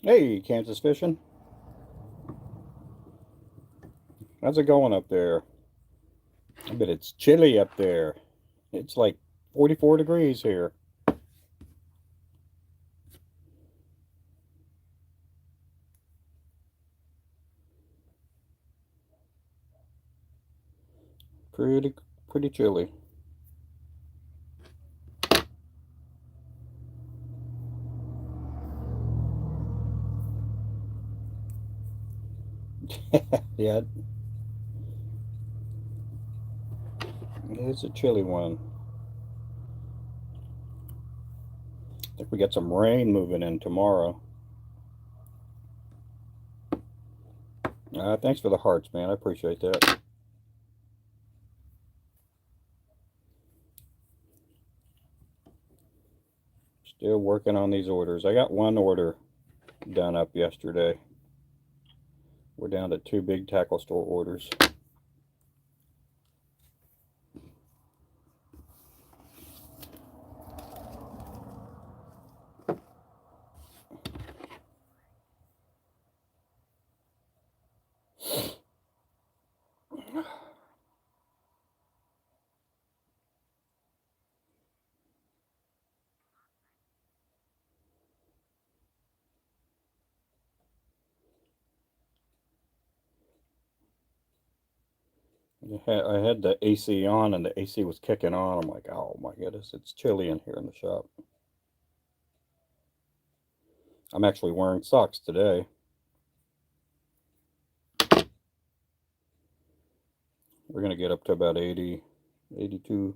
Hey, Kansas fishing. How's it going up there? I bet it's chilly up there. It's like 44 degrees here. Pretty, pretty chilly. Yeah, it's a chilly one. I think we got some rain moving in tomorrow. Thanks for the hearts, man. I appreciate that. Still working on these orders. I got one order done up yesterday. We're down to 2 big tackle store orders. I had the AC on and the AC was kicking on. I'm like, oh my goodness, it's chilly in here in the shop. I'm actually wearing socks today. We're going to get up to about 80, 82.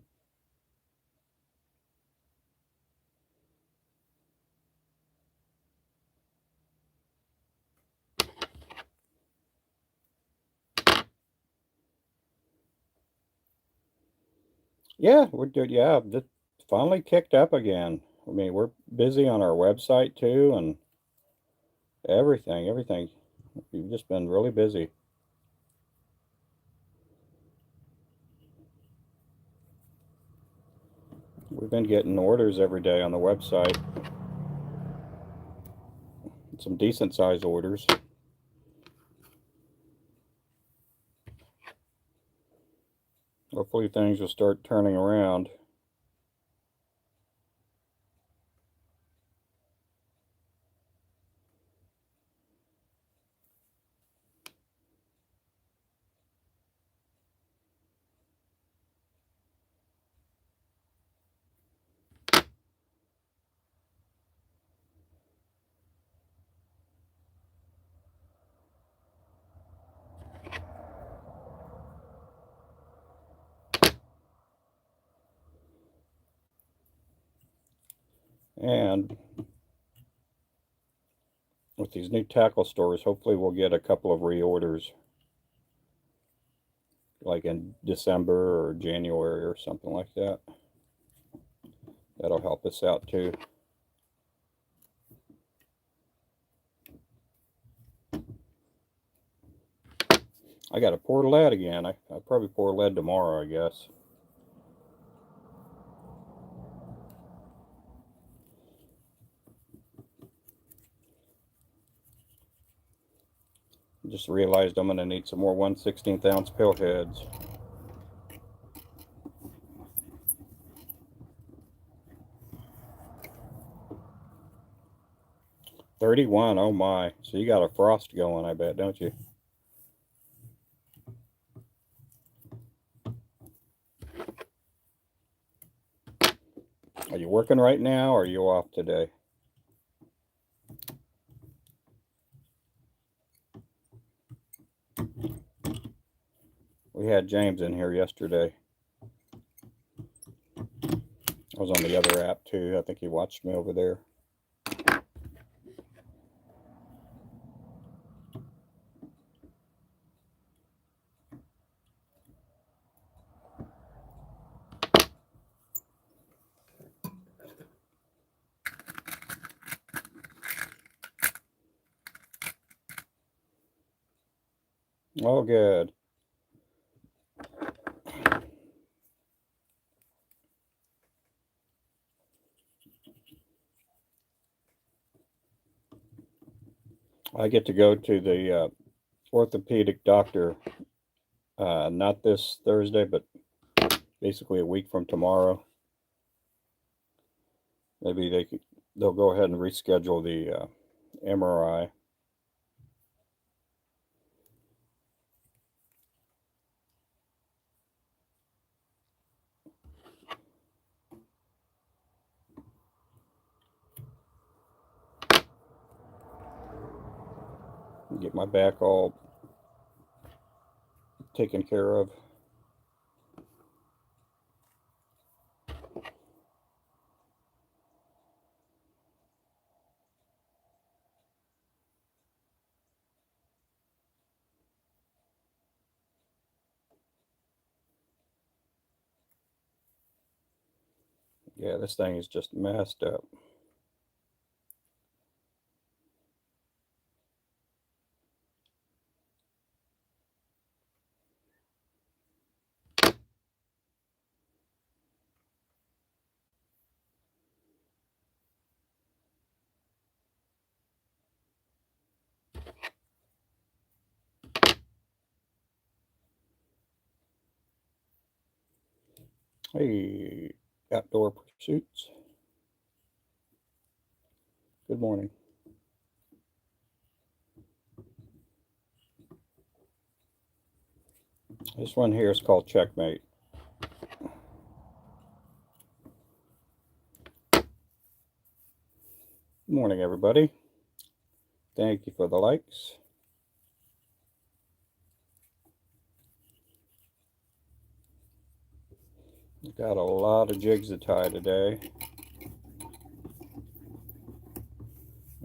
Yeah, we're good. Yeah, it finally kicked up again. I mean, we're busy on our website too and everything. We've just been really busy. We've been getting orders every day on the website. Some decent sized orders. Hopefully things will start turning around. And with these new tackle stores, hopefully we'll get a couple of reorders like in December or January or something like that. That'll help us out too. I got to pour lead again. I'll probably pour lead tomorrow, I guess. Just realized I'm going to need some more 1/16 ounce pill heads. $31, oh my. So you got a frost going, I bet, don't you? Are you working right now or are you off today? We had James in here yesterday. I was on the other app too. I think he watched me over there. Oh, good. I get to go to the orthopedic doctor, not this Thursday, but basically a week from tomorrow. Maybe they'll go ahead and reschedule the MRI. Get my back all taken care of. Yeah, this thing is just messed up. Hey, Outdoor Pursuits. Good morning. This one here is called Checkmate. Good morning, everybody. Thank you for the likes. Got a lot of jigs to tie today.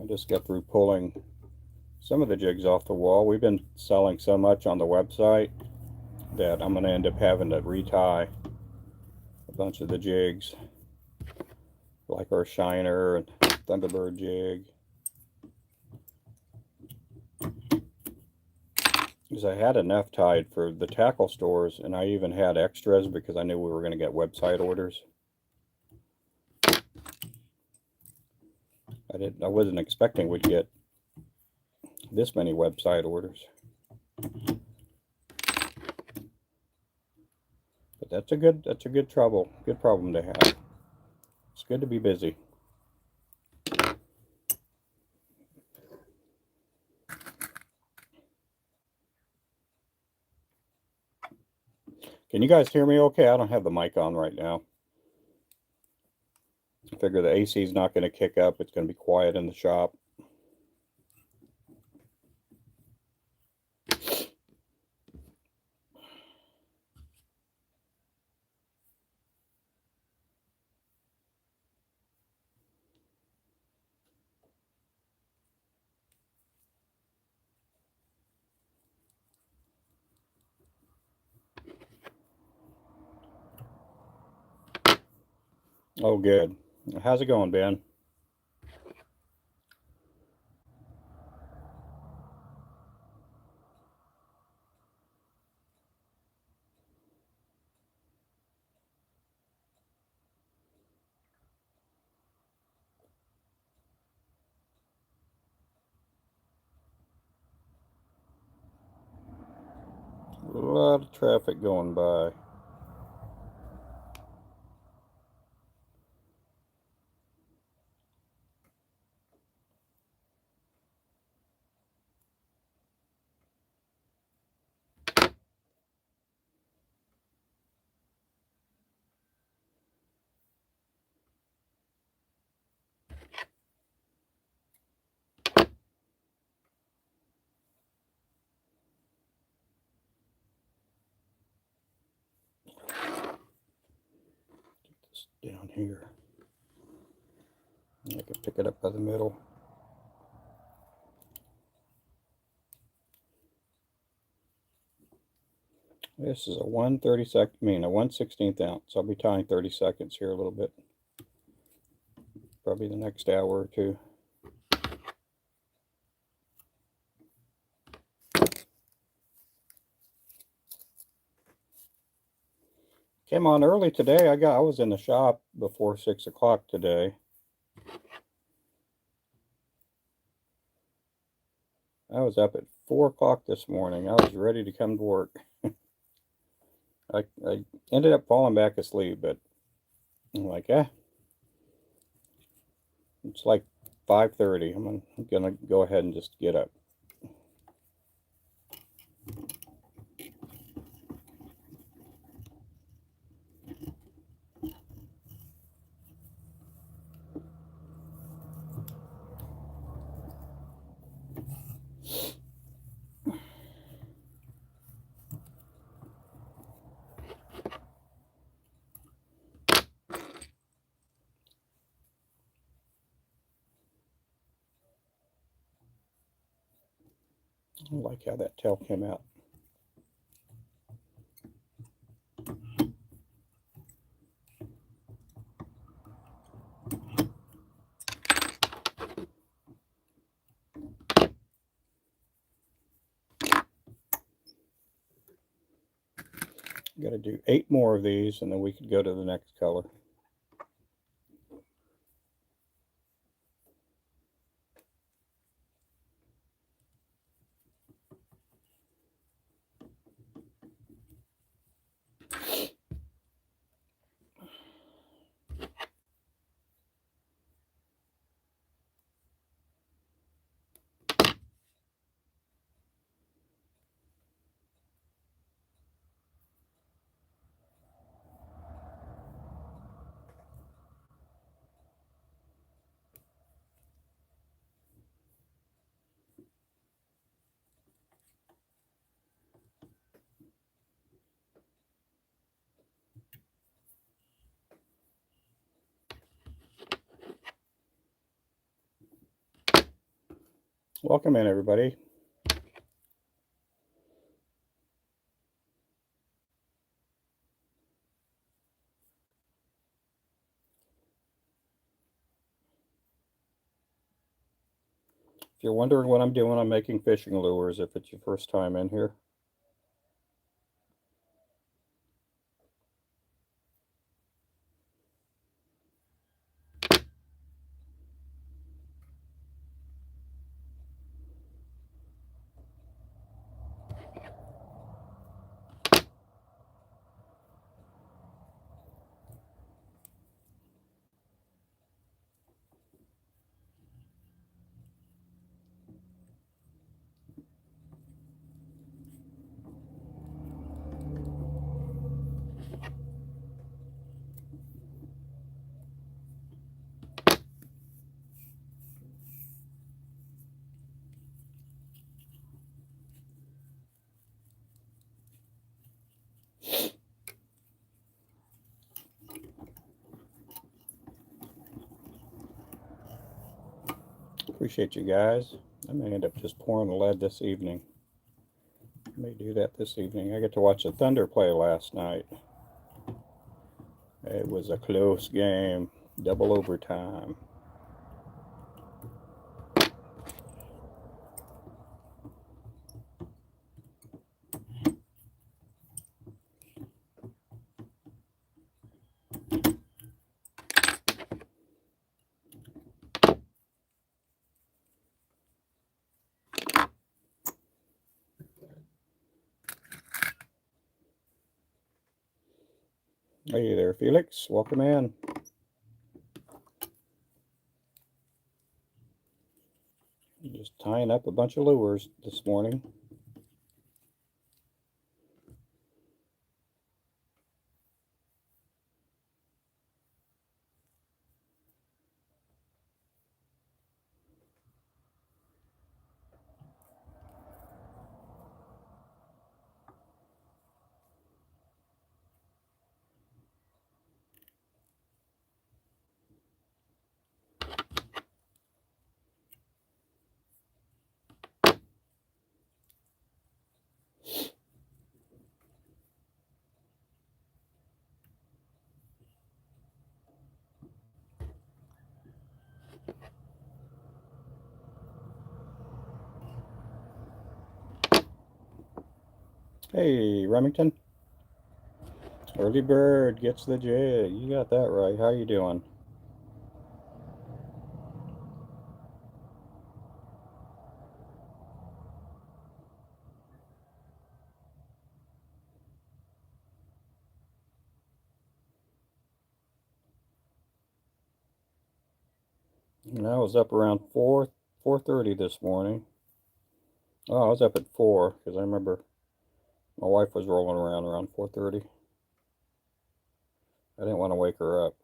I just got through pulling some of the jigs off the wall. We've been selling so much on the website that I'm going to end up having to retie a bunch of the jigs, like our Shiner and Thunderbird jig. Because I had enough tied for the tackle stores, and I even had extras because I knew we were going to get website orders. I wasn't expecting we'd get this many website orders. But that's a good good problem to have. It's good to be busy. Can you guys hear me okay? I don't have the mic on right now. I figure the AC is not going to kick up. It's going to be quiet in the shop. Oh, good. How's it going, Ben? A lot of traffic going by. Down here. I can pick it up by the middle. This is a 1/16th ounce. I'll be tying 30 seconds here a little bit. Probably the next hour or two. Came on early today. I was in the shop before 6 o'clock today. was up at 4 o'clock this morning. I was ready to come to work. I ended up falling back asleep, but I'm like, it's like 5:30. I'm gonna go ahead and just get up. I like how that tail came out. Got to do 8 more of these, and then we could go to the next color. Welcome in, everybody. If you're wondering what I'm doing, I'm making fishing lures if it's your first time in here. Appreciate you guys. I may end up just pouring the lead this evening. I may do that this evening. I get to watch the Thunder play last night. It was a close game, double overtime. Hey there, Felix. Welcome in. Just tying up a bunch of lures this morning. Hey, Remington. Early bird gets the jig. You got that right. How you doing? And I was up around 4:30 this morning. Oh, I was up at 4 because I remember my wife was rolling around 4:30. I didn't want to wake her up.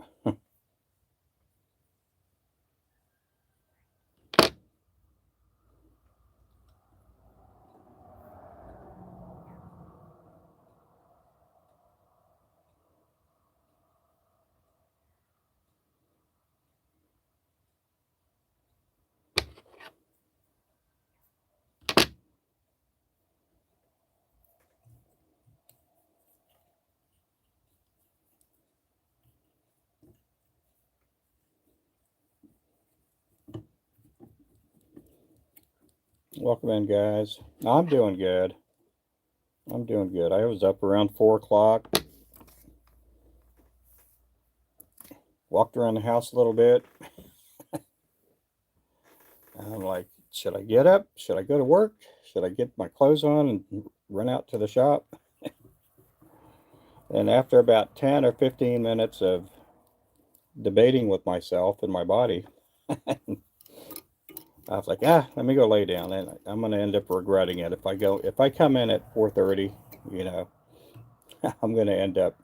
Welcome in, guys. I'm doing good. I'm doing good. I was up around 4 o'clock. Walked around the house a little bit. I'm like, should I get up? Should I go to work? Should I get my clothes on and run out to the shop? And after about 10 or 15 minutes of debating with myself and my body, I was like, let me go lay down. And I'm going to end up regretting it. If I come in at 4:30, you know, I'm going to end up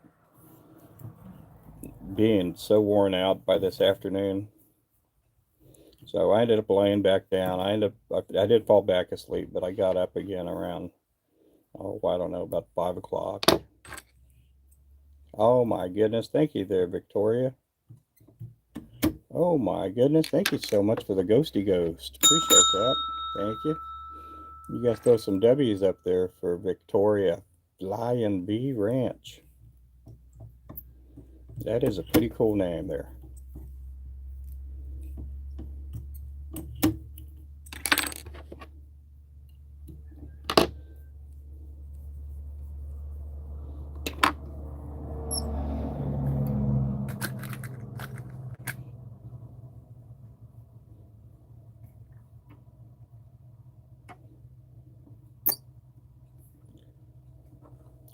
being so worn out by this afternoon. So I ended up laying back down. I did fall back asleep, but I got up again around, oh, I don't know, about 5 o'clock. Oh my goodness. Thank you there, Victoria. Oh my goodness. Thank you so much for the ghosty ghost. Appreciate that. Thank you. You guys throw some W's up there for Victoria Lion Bee Ranch. That is a pretty cool name there.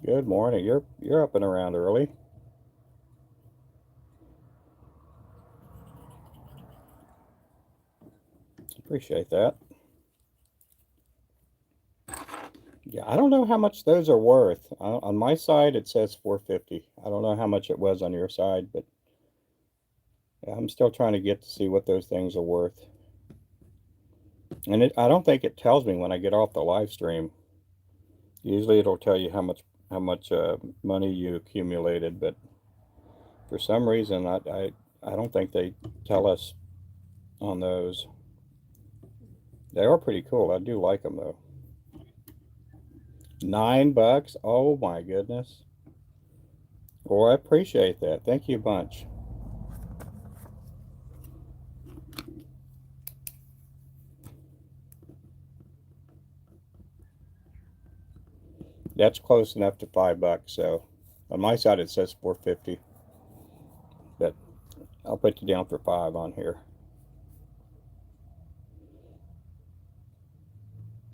Good morning. You're up and around early. Appreciate that. Yeah, I don't know how much those are worth. On my side, it says 450. I don't know how much it was on your side, but I'm still trying to get to see what those things are worth. And I don't think it tells me when I get off the live stream. Usually, it'll tell you how much money you accumulated, but for some reason, I don't think they tell us on those. They are pretty cool. I do like them though. $9? Oh my goodness. Well, I appreciate that. Thank you a bunch. That's close enough to $5. So on my side it says 450, but I'll put you down for 5 on here.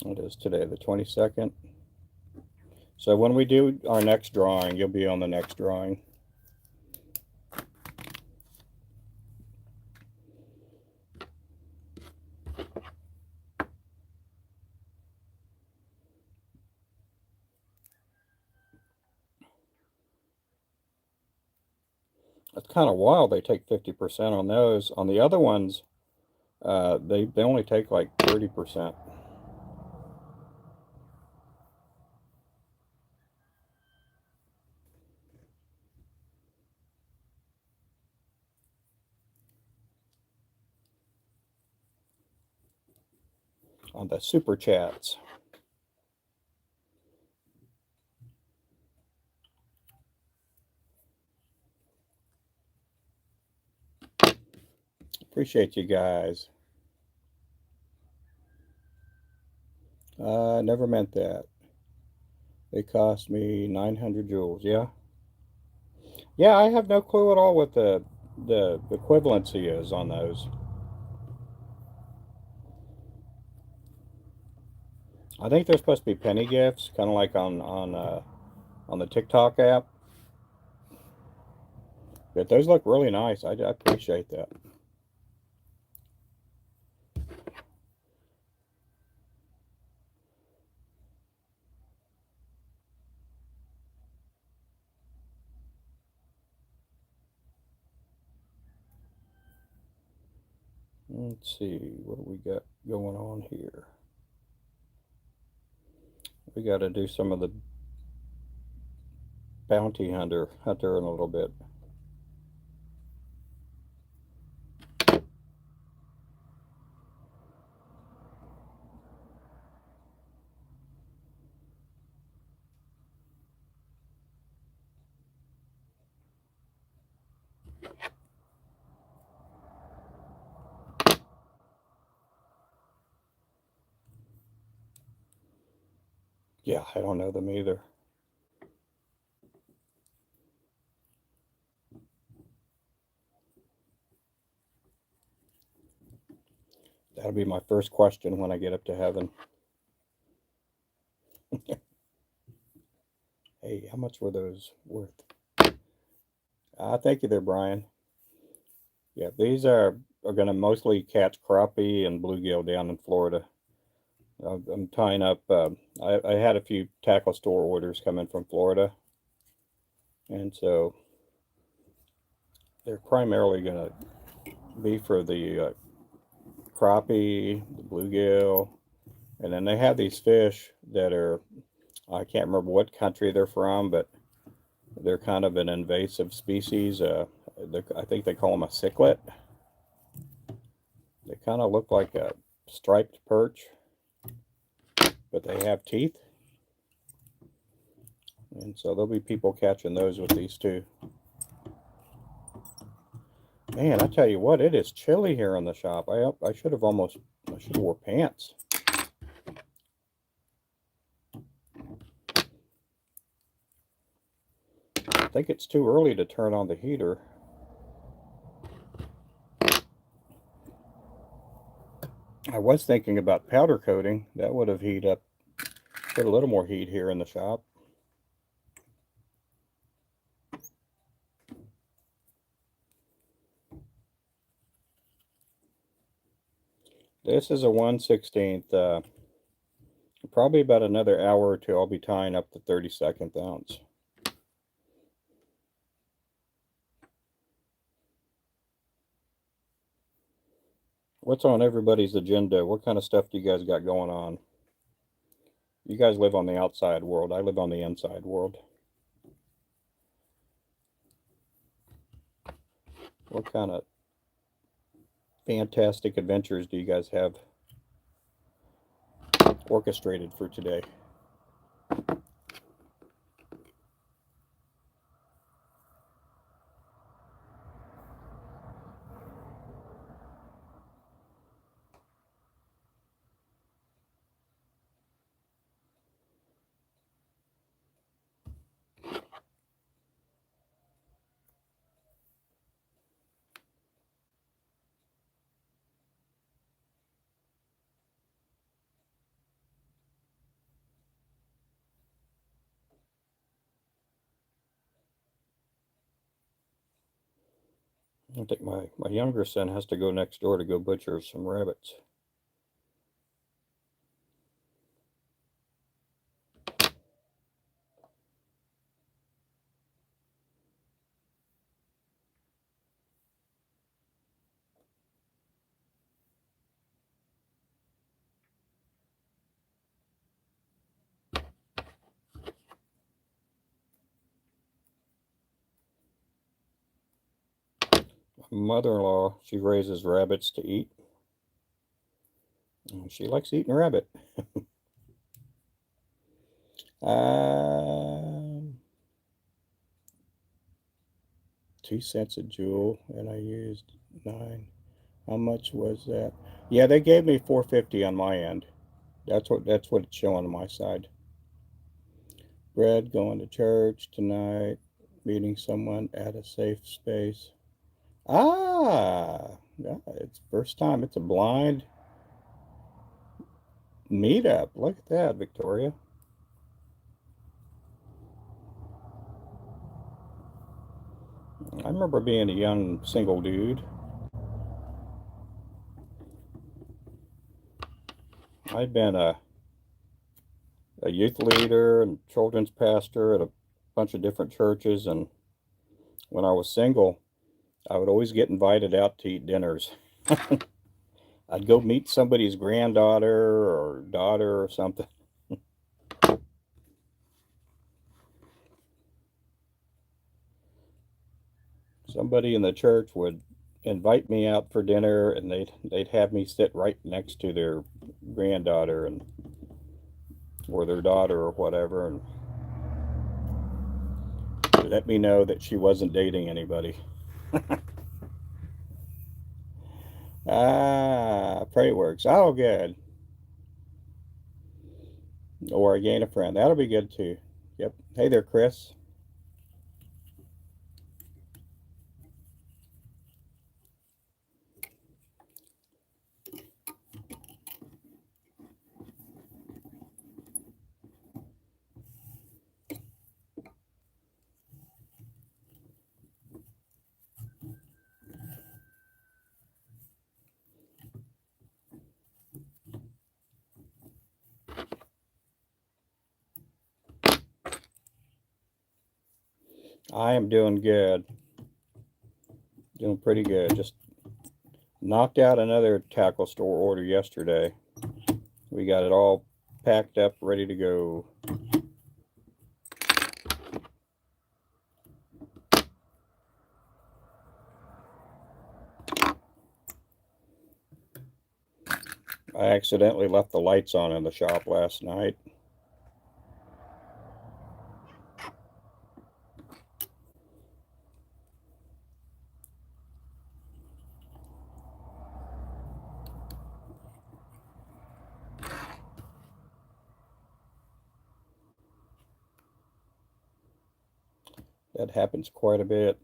It is today the 22nd. So when we do our next drawing, you'll be on the next drawing. It's kind of wild. They take 50% on those. On the other ones, they only take like 30%. On the super chats. Appreciate you guys. Never meant that. They cost me 900 joules. Yeah. Yeah, I have no clue at all what the equivalency is on those. I think they're supposed to be penny gifts, kind of like on the TikTok app. But those look really nice. I appreciate that. Let's see, what do we got going on here? We got to do some of the bounty hunter in a little bit. Yeah, I don't know them either. That'll be my first question when I get up to heaven. Hey, how much were those worth? Thank you there, Brian. Yeah, these are going to mostly catch crappie and bluegill down in Florida. I'm tying up. I had a few tackle store orders coming from Florida, and so they're primarily going to be for the crappie, the bluegill, and then they have these fish that are, I can't remember what country they're from, but they're kind of an invasive species. I think they call them a cichlid. They kind of look like a striped perch, but they have teeth. And so there'll be people catching those with these too. Man, I tell you what, it is chilly here in the shop. I should have wore pants. I think it's too early to turn on the heater. I was thinking about powder coating. That would have put a little more heat here in the shop. This is a 1/16. Probably about another hour or two, I'll be tying up the 32nd ounce. What's on everybody's agenda? What kind of stuff do you guys got going on? You guys live on the outside world. I live on the inside world. What kind of fantastic adventures do you guys have orchestrated for today? I think my younger son has to go next door to go butcher some rabbits. My mother-in-law, she raises rabbits to eat. And she likes eating rabbit. 2 cents a jewel, and I used 9. How much was that? Yeah, they gave me $4.50 on my end. That's what it's showing on my side. Bread, going to church tonight, meeting someone at a safe space. Yeah, it's first time. It's a blind meetup. Look at that, Victoria. I remember being a young single dude. I'd been a youth leader and children's pastor at a bunch of different churches, and when I was single, I would always get invited out to eat dinners. I'd go meet somebody's granddaughter or daughter or something. Somebody in the church would invite me out for dinner, and they'd have me sit right next to their granddaughter and or their daughter or whatever, and let me know that she wasn't dating anybody. Ah, pray it works. Oh, good. Or I gain a friend. That'll be good too. Yep. Hey there, Chris. I am doing good. Doing pretty good. Just knocked out another tackle store order yesterday. We got it all packed up, ready to go. I accidentally left the lights on in the shop last night. That happens quite a bit.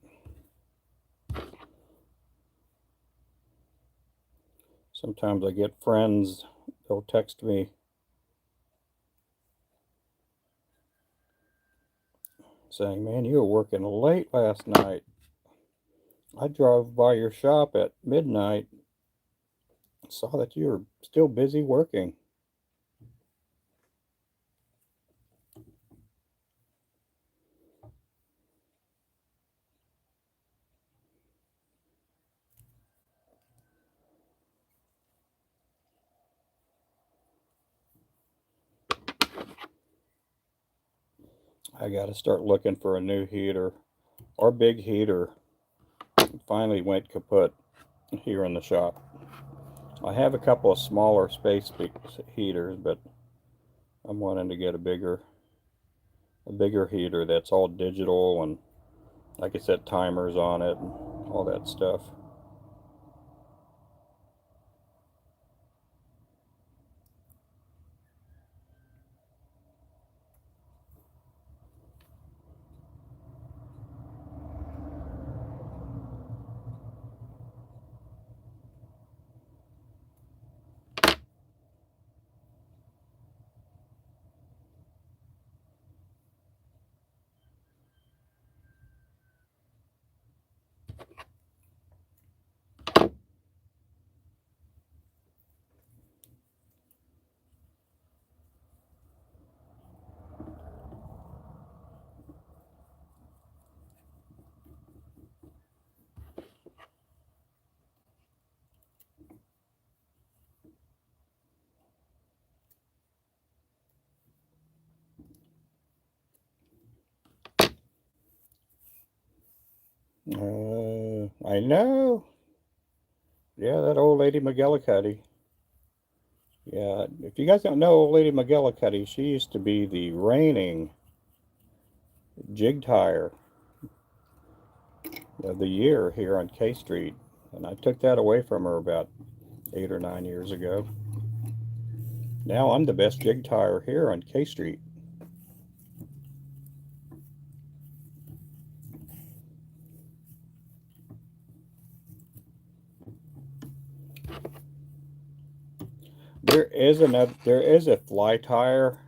Sometimes I get friends, they'll text me saying, "Man, you were working late last night. I drove by your shop at midnight, saw that you were still busy working." I got to start looking for a new heater. Our big heater finally went kaput here in the shop. I have a couple of smaller space heaters, but I'm wanting to get a bigger heater that's all digital and, like I said, timers on it and all that stuff. I know. Yeah, that old lady McGillicuddy. Yeah, if you guys don't know old lady McGillicuddy, she used to be the reigning jig tire of the year here on K Street. And I took that away from her about 8 or 9 years ago. Now I'm the best jig tire here on K Street. There is a fly tire,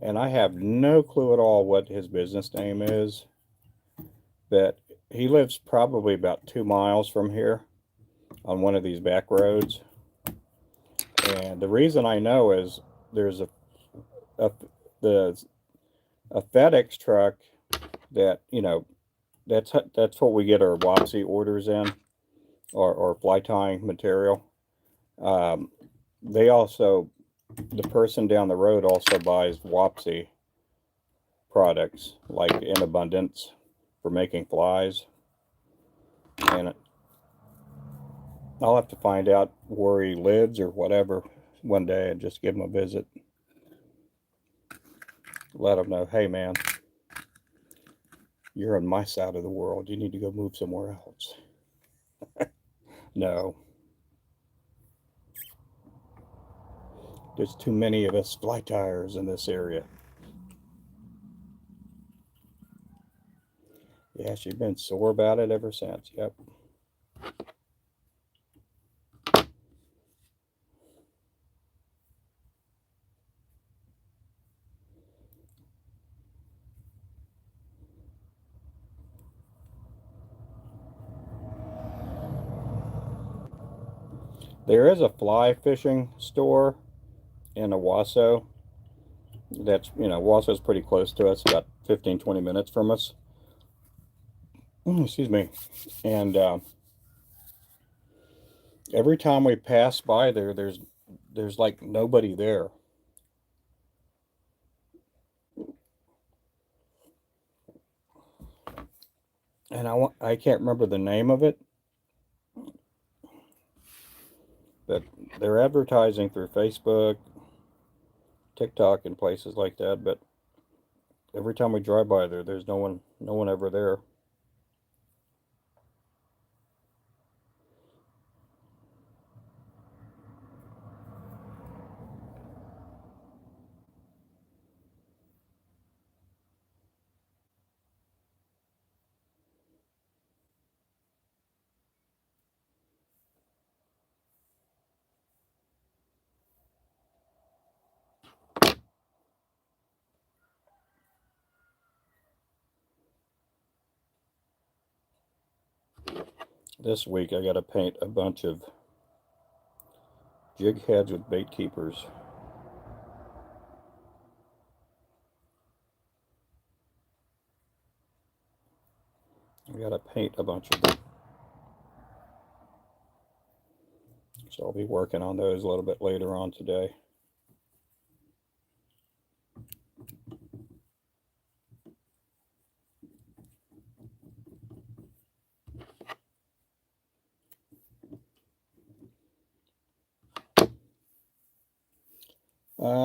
and I have no clue at all what his business name is, but he lives probably about 2 miles from here on one of these back roads. And the reason I know is there's a the a FedEx truck that, that's what we get our Wapsi orders in, or fly tying material. They also, the person down the road also buys Wapsi products, like in abundance, for making flies. And I'll have to find out where he lives or whatever one day and just give him a visit. Let him know, hey man, you're on my side of the world. You need to go move somewhere else. No. There's too many of us fly tires in this area. Yeah, she's been sore about it ever since. Yep. There is a fly fishing store in Owasso. That's, Owasso's pretty close to us, about 15-20 minutes from us. Excuse me. And every time we pass by there, there's like nobody there. And I can't remember the name of it, but they're advertising through Facebook, TikTok, and places like that. But every time we drive by there, there's no one ever there. This week I got to paint a bunch of jig heads with bait keepers. I got to paint a bunch of them. So I'll be working on those a little bit later on today.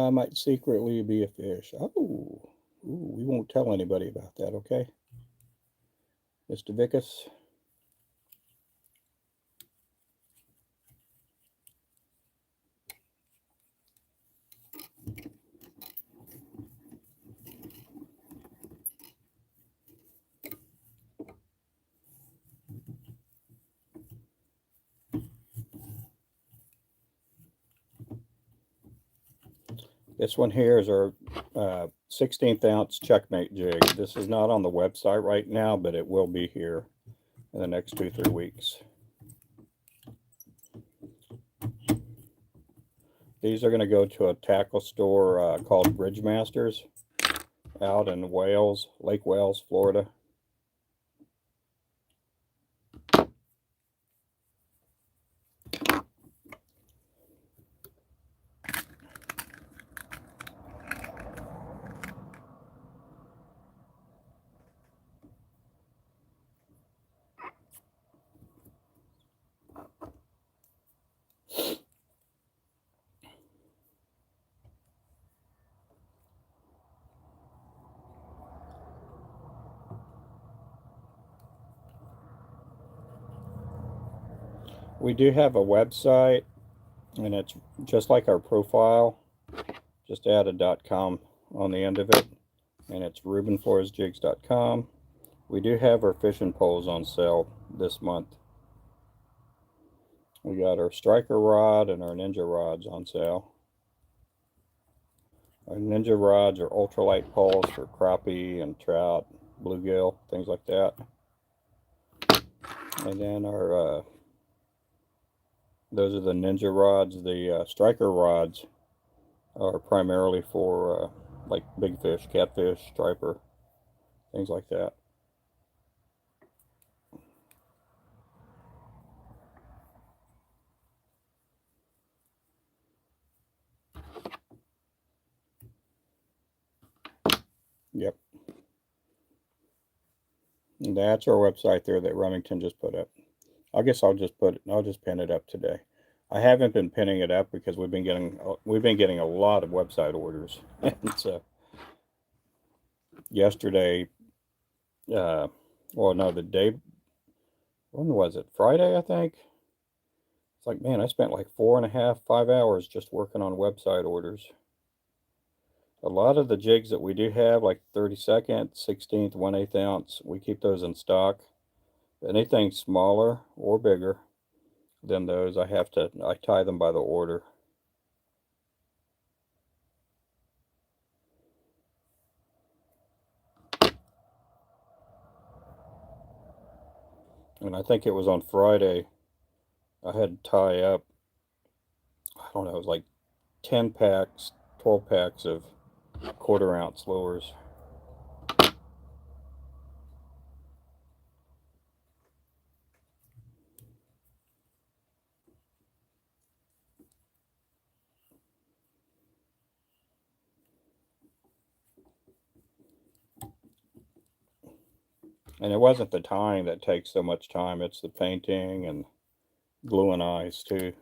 Might secretly be a fish. Oh, ooh, we won't tell anybody about that, okay? Mr. Vickus. This one here is our 16th ounce checkmate jig. This is not on the website right now, but it will be here in the next 2-3 weeks. These are going to go to a tackle store called Bridgemasters out in Wales, Lake Wales, Florida. We do have a website, and it's just like our profile. Just add a .com on the end of it, and it's rubenfloresjigs.com. We do have our fishing poles on sale this month. We got our striker rod and our ninja rods on sale. Our ninja rods are ultralight poles for crappie and trout, bluegill, things like that. And then our those are the ninja rods. The striker rods are primarily for like big fish, catfish, striper, things like that. And that's our website there that Remington just put up. I guess I'll just pin it up today. I haven't been pinning it up because we've been getting a lot of website orders. And so yesterday, well, no, the day, when was it? Friday, I think. It's like, man, I spent like 4.5, 5 hours just working on website orders. A lot of the jigs that we do have, like 32nd, 16th, 1/8 ounce, we keep those in stock. Anything smaller or bigger than those, I tie them by the order. And I think it was on Friday, I had to tie up, I don't know, it was like 10 packs, 12 packs of 1/4 ounce lures. And it wasn't the tying that takes so much time, it's the painting and gluing eyes too.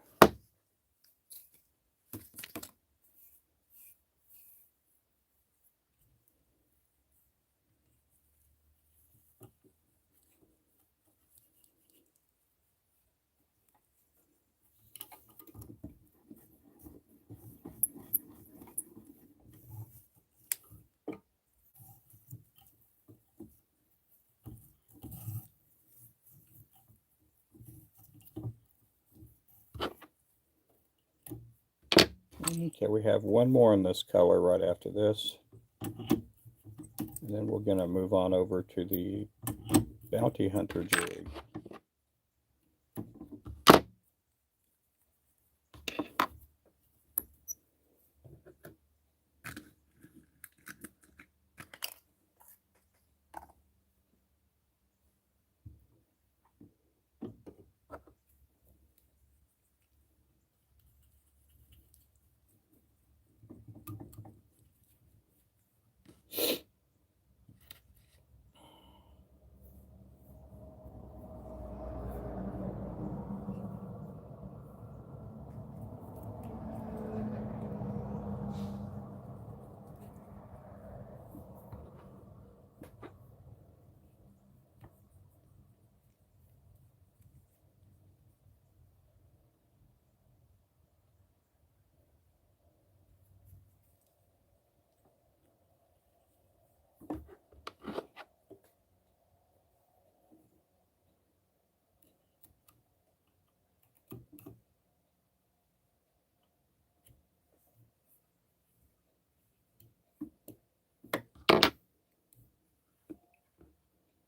Okay, we have one more in this color right after this. And then we're going to move on over to the Bounty Hunter jig.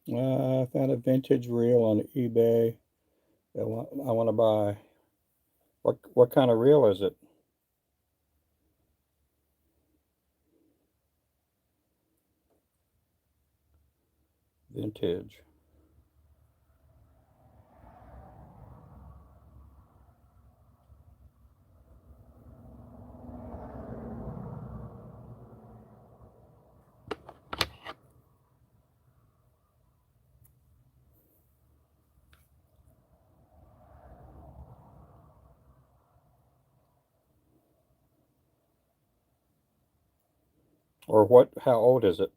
I found a vintage reel on eBay that I want to buy. What kind of reel is it? Vintage. Or what? How old is it?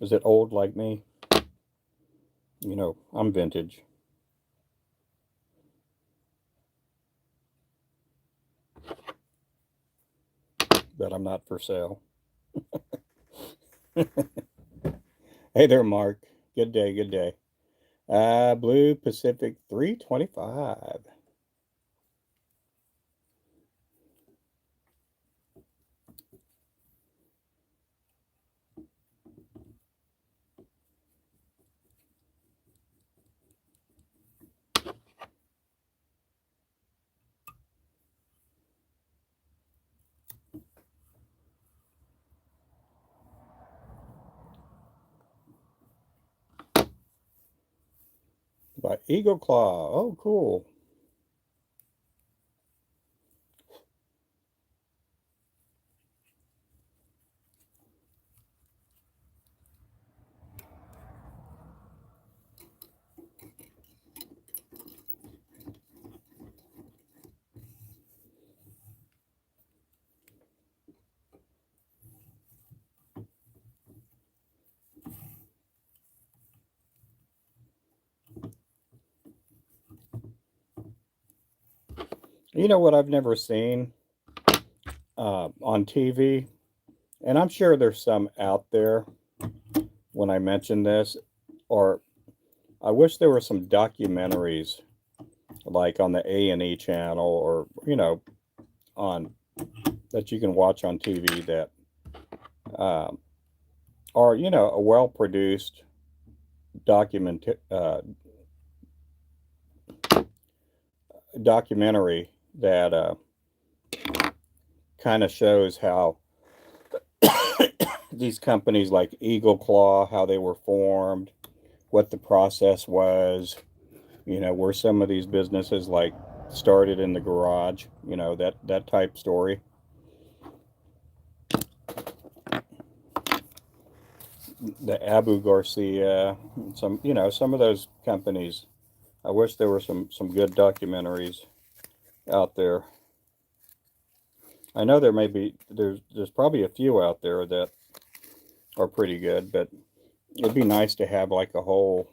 Is it old like me? You know, I'm vintage, but I'm not for sale. Hey there, Mark. Good day, good day. Blue Pacific 325. By Eagle Claw. Oh, cool. You know what I've never seen on TV, and I'm sure there's some out there when I mention this, or I wish there were some documentaries like on the A&E channel, or on that you can watch on TV that um, are a well produced document documentary that kind of shows how these companies like Eagle Claw, how they were formed, what the process was, where some of these businesses like started in the garage, that type story. The Abu Garcia, some of those companies. I wish there were some good documentaries out there. I know there's probably a few out there that are pretty good, but it'd be nice to have like a whole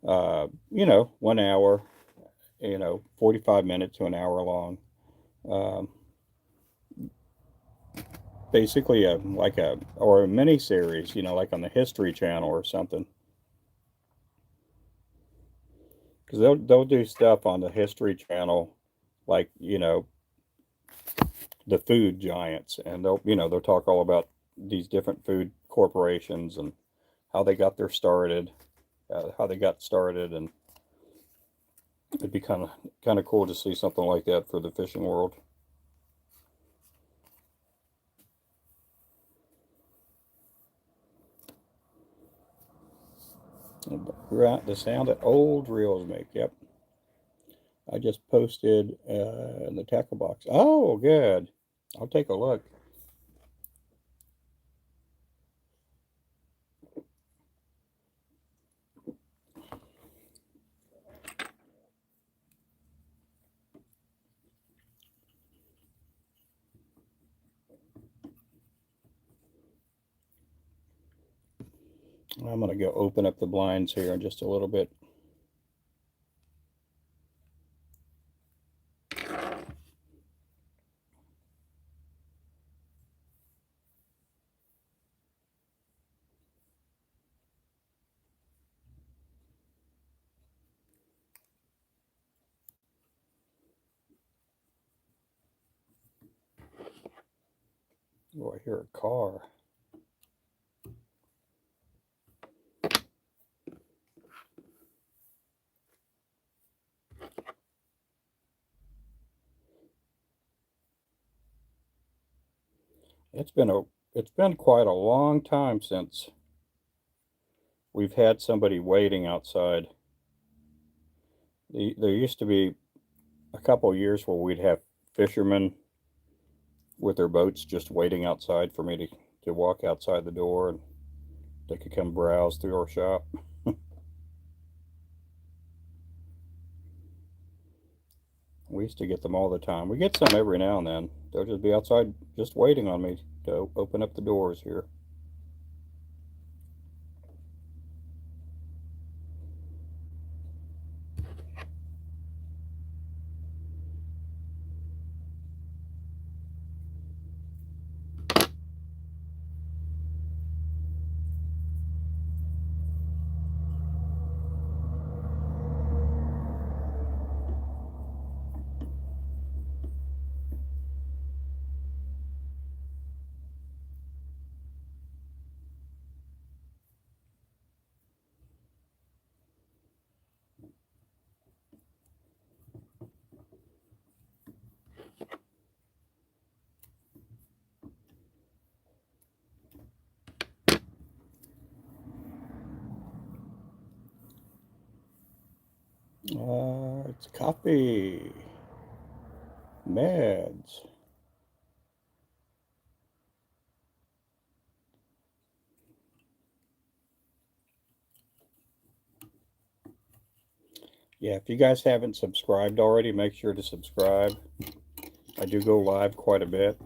1 hour, 45 minutes to an hour long. Um, Basically or a mini series, like on the History Channel or something. Because they'll do stuff on the History Channel, like the food giants, and they'll talk all about these different food corporations and how they got started, and it'd be kind of cool to see something like that for the fishing world. Right, the sound that old reels make. Yep, I just posted in the tackle box. Oh, good. I'll take a look. I'm going to go open up the blinds here in just a little bit. Oh, I hear a car. It's been a it's been quite a long time since we've had somebody waiting outside. There used to be a couple of years where we'd have fishermen with their boats just waiting outside for me to walk outside the door, and they could come browse through our shop. We used to get them all the time. We get some every now and then. They'll just be outside just waiting on me to open up the doors here. It's coffee. Meds. Yeah, if you guys haven't subscribed already, make sure to subscribe. I do go live quite a bit.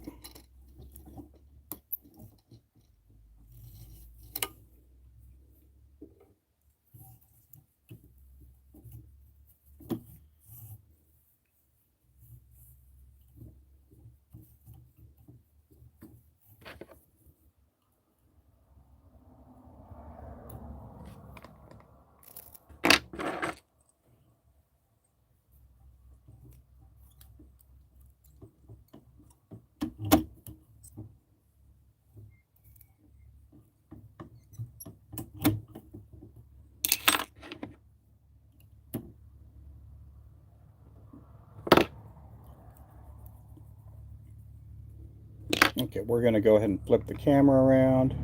Okay, we're going to go ahead and flip the camera around.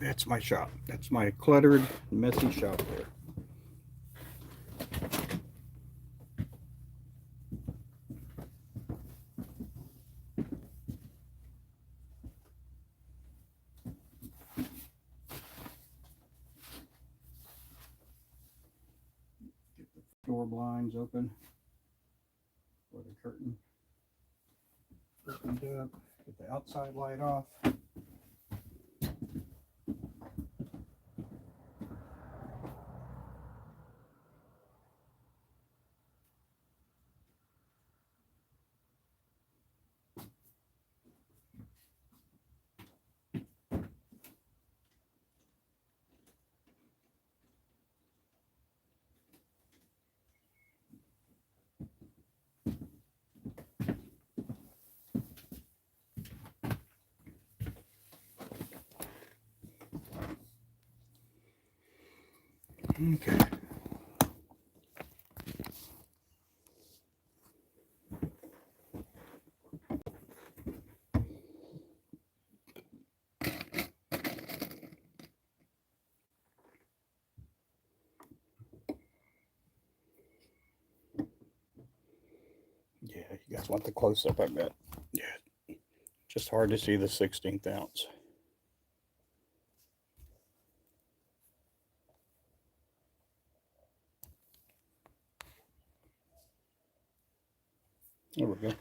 That's my shop. That's my cluttered, messy shop there. Get the door blinds open, or the curtain opened up. Get the outside light off. Okay. Yeah, you guys want the close-up, I bet. Yeah, just hard to see the 16th ounce. There we go.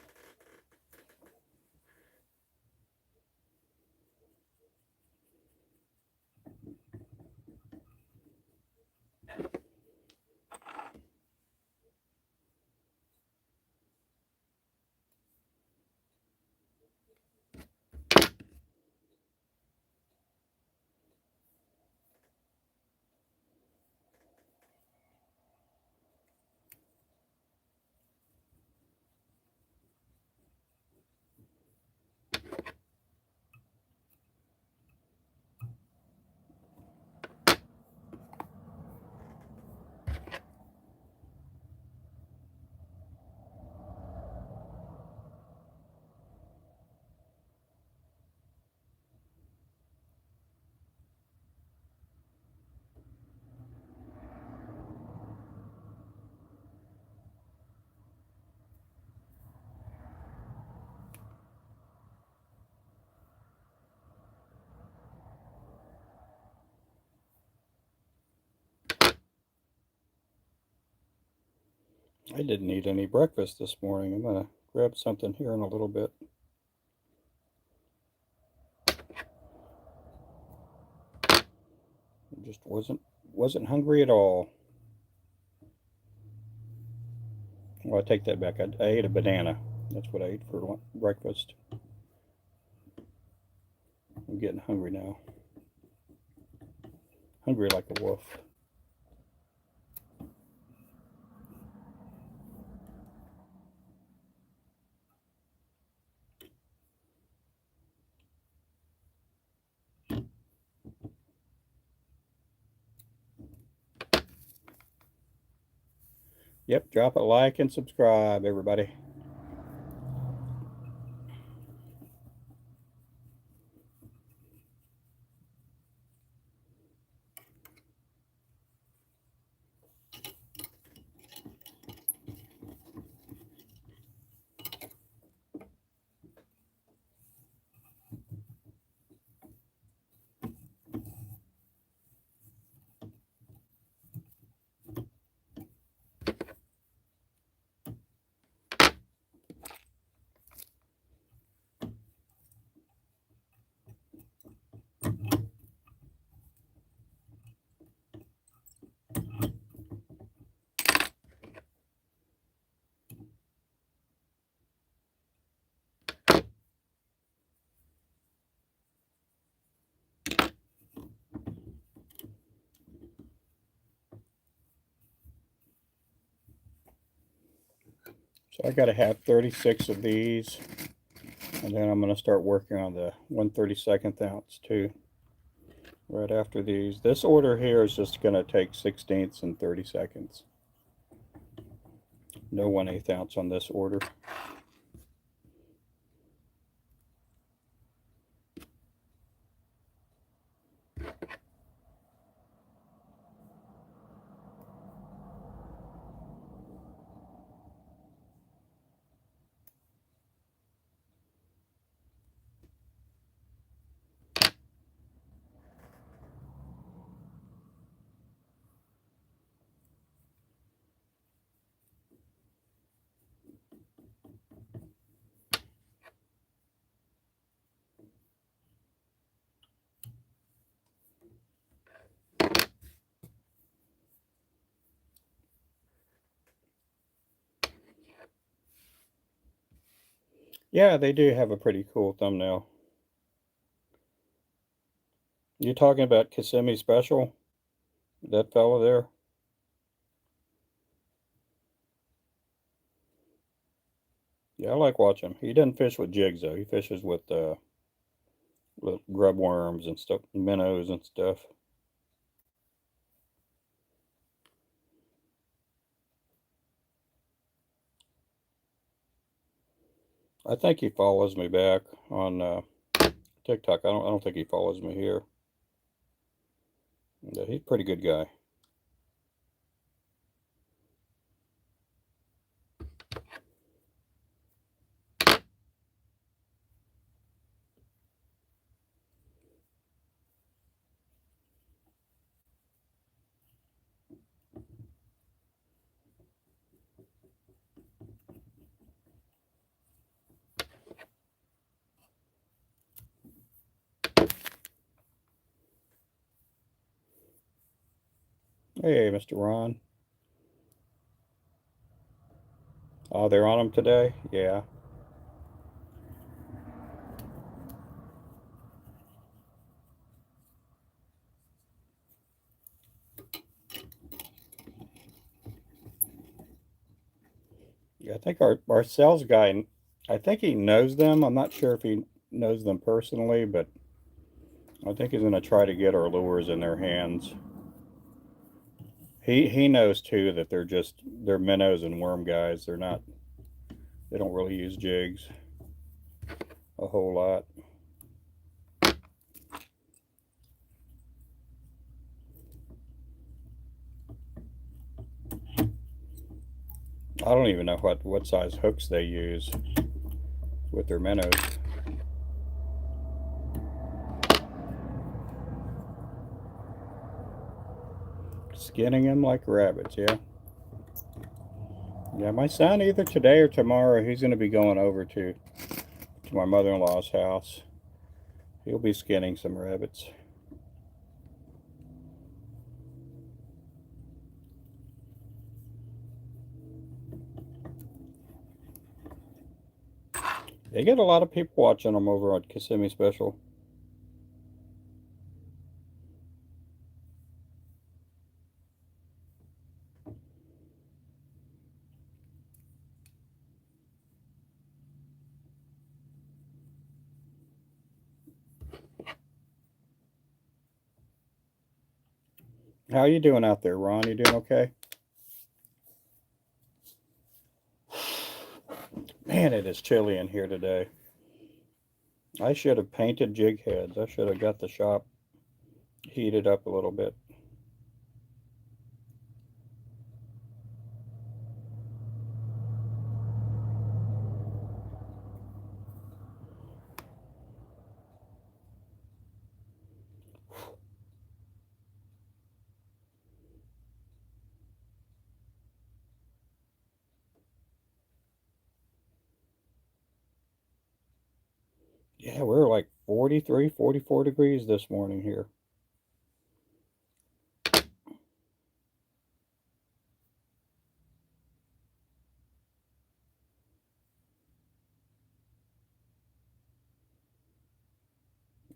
I didn't eat any breakfast this morning. I'm gonna grab something here in a little bit. I just wasn't hungry at all. Well, I take that back. I ate a banana. That's what I ate for breakfast. I'm getting hungry now. Hungry like a wolf. Yep, drop a like and subscribe, everybody. So I gotta have 36 of these, and then I'm gonna start working on the 1/32 ounce too. Right after these. This order here is just gonna take 16ths and 30 seconds. No 1/8 ounce on this order. Yeah, they do have a pretty cool thumbnail. You talking about Kissimmee Special? That fella there? Yeah, I like watching him. He doesn't fish with jigs though. He fishes with grub worms and stuff, minnows and stuff. I think he follows me back on TikTok. I don't think he follows me here. Yeah, he's a pretty good guy. Hey, Mr. Ron. Oh, they're on him today? Yeah. Yeah, I think our sales guy, I think he knows them. I'm not sure if he knows them personally, but I think he's going to try to get our lures in their hands. He knows too that they're minnows and worm guys. They don't really use jigs a whole lot. I don't even know what size hooks they use with their minnows. Skinning them like rabbits, yeah. Yeah, my son either today or tomorrow he's going to be going over to my mother-in-law's house. He'll be skinning some rabbits. They get a lot of people watching them over on Kissimmee Special. How you doing out there, Ron? You doing okay? Man, it is chilly in here today. I should have painted jig heads. I should have got the shop heated up a little bit. Yeah, we're like 43, 44 degrees this morning here.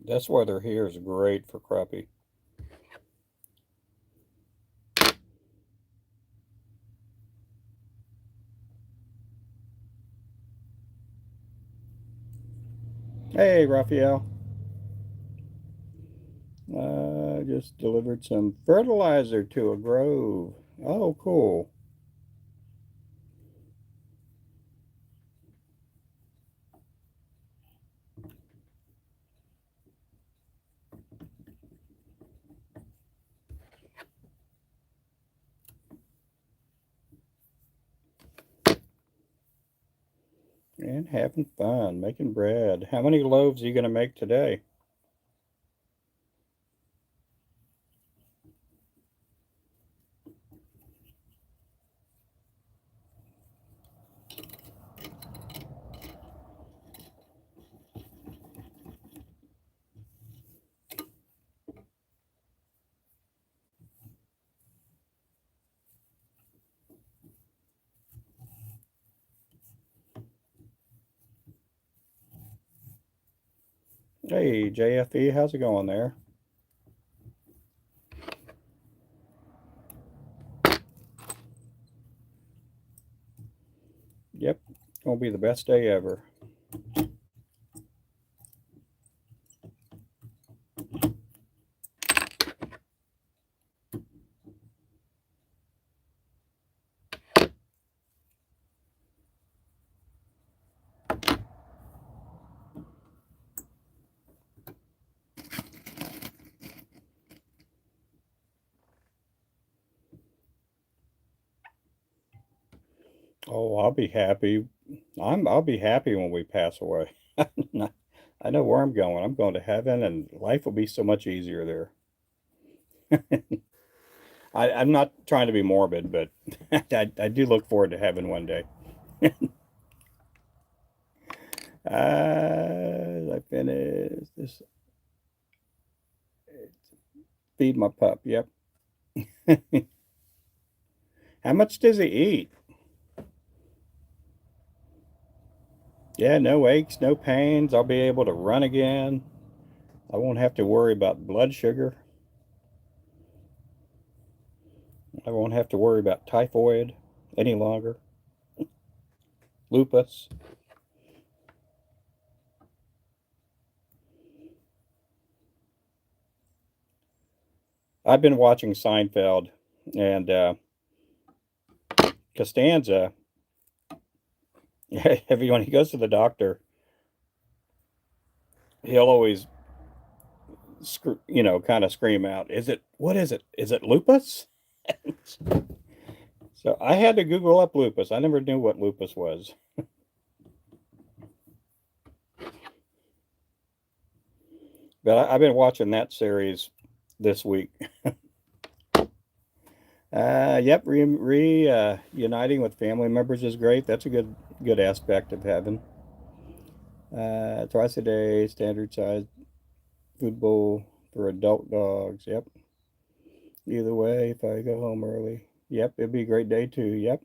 This weather here is great for crappie. Hey, Raphael. Just delivered some fertilizer to a grove. Oh, cool. And having fun, making bread. How many loaves are you going to make today? Hey, JFE, how's it going there? Yep, gonna be the best day ever. Oh, I'll be happy. I'll be happy when we pass away. I know where I'm going. I'm going to heaven, and life will be so much easier there. I'm not trying to be morbid, but I do look forward to heaven one day. I finished this. Feed my pup. Yep. How much does he eat? Yeah, no aches, no pains. I'll be able to run again. I won't have to worry about blood sugar. I won't have to worry about typhoid any longer. Lupus. I've been watching Seinfeld, and Costanza, when he goes to the doctor, he'll always, kind of scream out, "Is it? What is it? Is it lupus?" So I had to Google up lupus. I never knew what lupus was. But I've been watching that series this week. Yep, uniting with family members is great. That's a good aspect of heaven. Twice a day, standard size food bowl for adult dogs. Yep. Either way, if I go home early, yep, it'd be a great day too. Yep.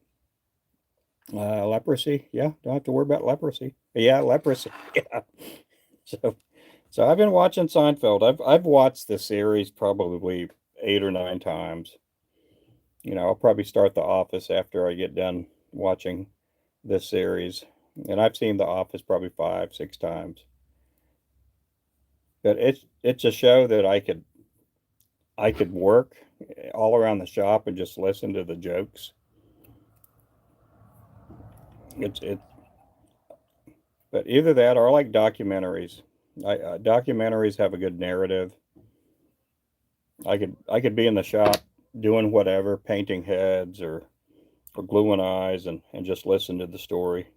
Leprosy. Yeah, don't have to worry about leprosy. Yeah, leprosy. Yeah. So, so I've been watching Seinfeld. I've watched the series probably 8 or 9 times. I'll probably start The Office after I get done watching this series, and I've seen The Office probably 5, 6 times. But it's a show that I could work all around the shop and just listen to the jokes. It But either that or I like documentaries. Documentaries have a good narrative. I could be in the shop doing whatever, painting heads or gluing eyes, and just listen to the story.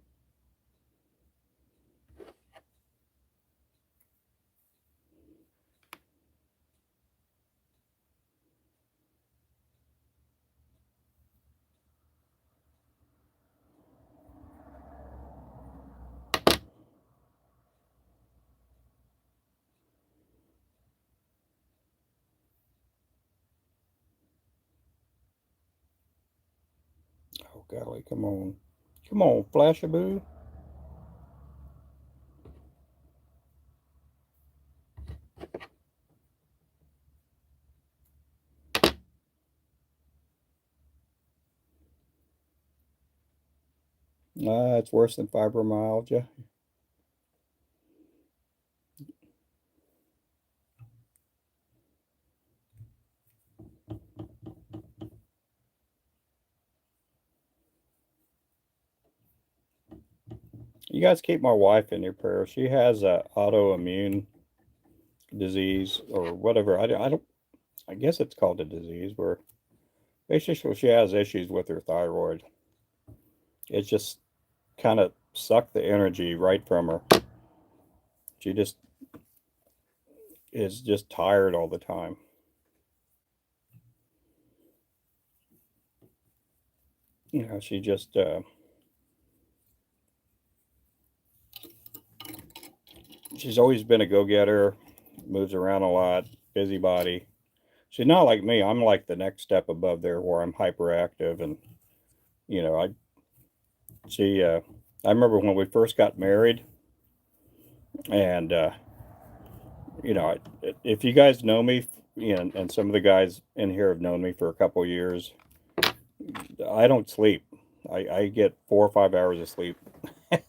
Oh golly, come on, Flashaboo. It's worse than fibromyalgia. You guys keep my wife in your prayers. She has a autoimmune disease or whatever. I don't. I guess it's called a disease where basically she has issues with her thyroid. It's just kind of suck the energy right from her. She just is just tired all the time. You know, she just she's always been a go-getter, moves around a lot, busybody. She's not like me. I'm like the next step above there where I'm hyperactive. And you know, she I remember when we first got married, and you know, if you guys know me, you know, and some of the guys in here have known me for a couple years, I don't sleep. I get 4 or 5 hours of sleep.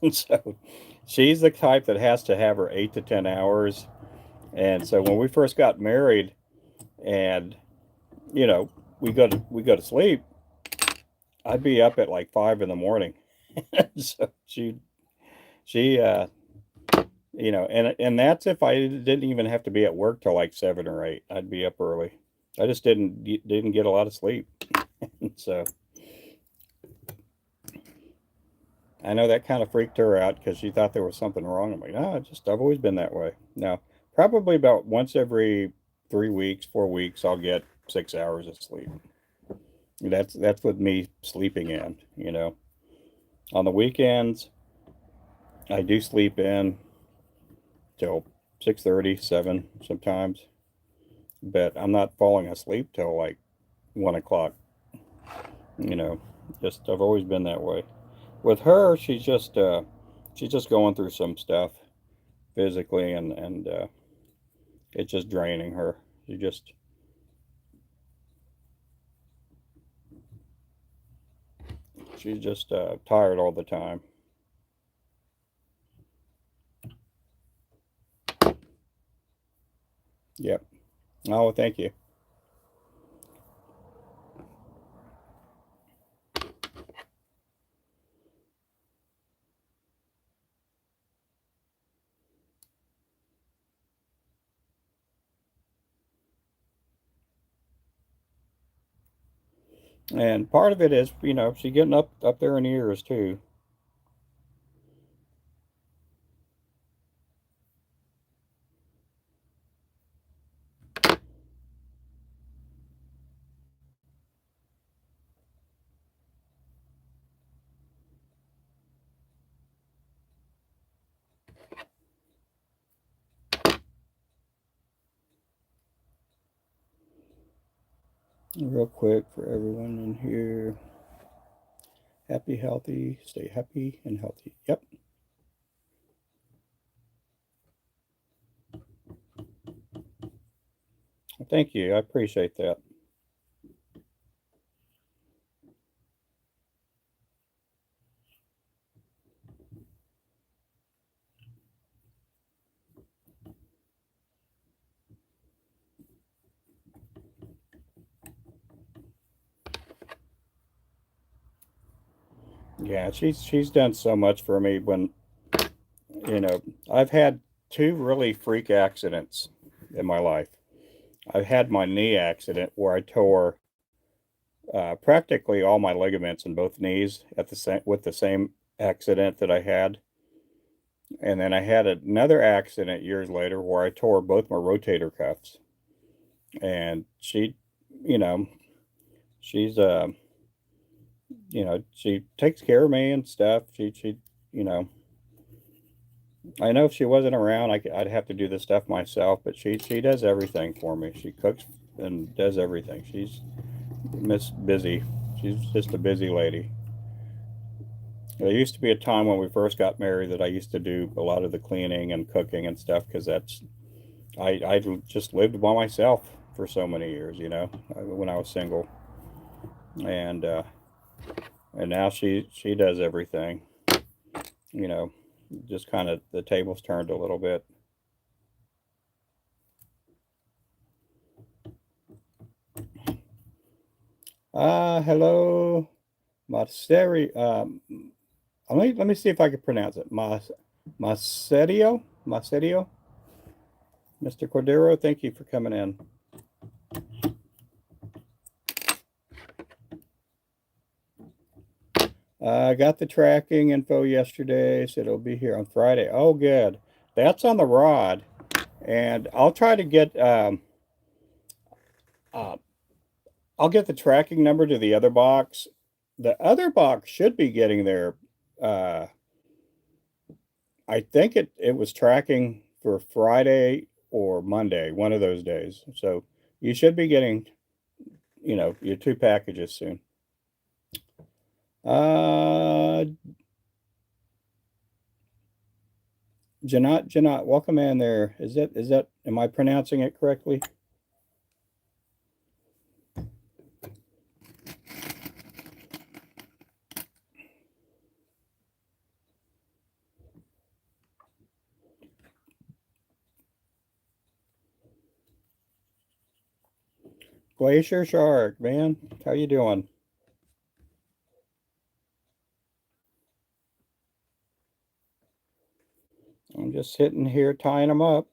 And so she's the type that has to have her 8 to 10 hours. And so when we first got married, and you know, we go to sleep, I'd be up at like 5 in the morning. So she you know, and that's if I didn't even have to be at work till like 7 or 8. I'd be up early. I just didn't get a lot of sleep. So I know that kind of freaked her out because she thought there was something wrong with me. No, I've always been that way. Now, probably about once every 3 weeks, 4 weeks, I'll get 6 hours of sleep. That's with me sleeping in, you know. On the weekends, I do sleep in till 6:30, 7 sometimes, but I'm not falling asleep till like 1 o'clock. You know, just I've always been that way. With her, she's just going through some stuff physically, and it's just draining her. She's just tired all the time. Yep. Oh, thank you. And part of it is, you know, she's getting up there in years too. Real quick for everyone in here. Happy, healthy, stay happy and healthy. Yep. Thank you. I appreciate that. Yeah, she's done so much for me. When you know, I've had two really freak accidents in my life. I've had my knee accident where I tore practically all my ligaments in both knees at the same with the same accident that I had. And then I had another accident years later where I tore both my rotator cuffs. And you know, she's you know, she takes care of me and stuff. You know, I know if she wasn't around, I'd have to do this stuff myself, but she does everything for me. She cooks and does everything. She's Miss Busy. She's just a busy lady. There used to be a time when we first got married that I used to do a lot of the cleaning and cooking and stuff because I just lived by myself for so many years, you know, when I was single, and uh, and now she does everything, you know, just kind of the tables turned a little bit. Hello, Maseri. Let me see if I can pronounce it. Maserio, Mr. Cordero. Thank you for coming in. I got the tracking info yesterday, said it'll be here on Friday. Oh, good. That's on the rod. And I'll try to get uh, I'll get the tracking number to the other box. The other box should be getting there. Uh, I think it was tracking for Friday or Monday, one of those days. So you should be getting, your two packages soon. Uh, Janat, welcome in there. Is that, am I pronouncing it correctly? Glacier Shark, man, how you doing? I'm just sitting here tying them up.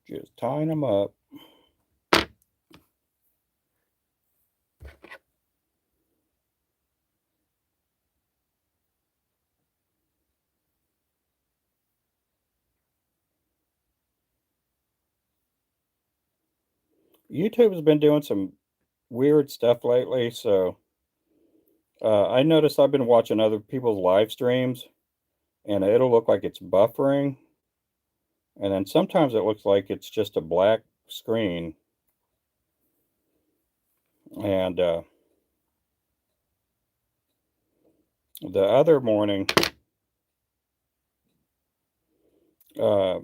Just tying them up. YouTube has been doing some weird stuff lately, so I noticed I've been watching other people's live streams, and it'll look like it's buffering, and then sometimes it looks like it's just a black screen. And the other morning, uh,